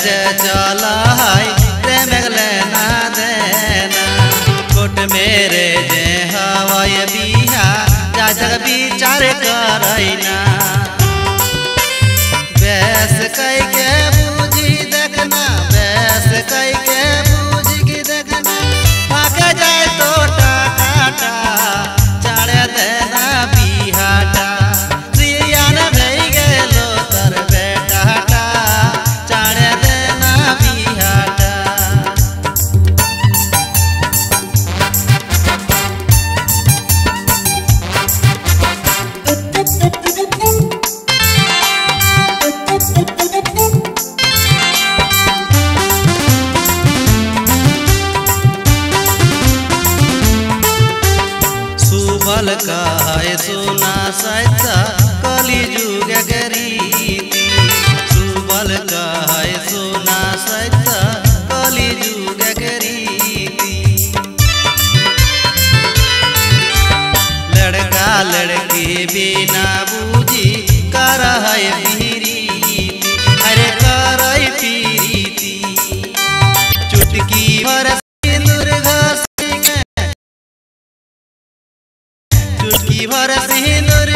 जे चला है रे मेघले ना देना कोट मेरे जे हवाई बिहा जा जग विचार करैना बेस कई के बूझी देखना बेस कई के बूझी की देखना आके जाए तो टाटा चाड़े देना बिहाटा सियान भई गेलो तर बेटाटा चाड़े देना बिहाटा सुबल का है सोना सैता कली जुग गरीती सुबल का है सोना सैता कली जुग गरीती लड़का लड़की बिना बूझी कर है पीरीती अरे कर पीरीती चुटकी भर सिंदूर घस चुटकी भर सिंदूर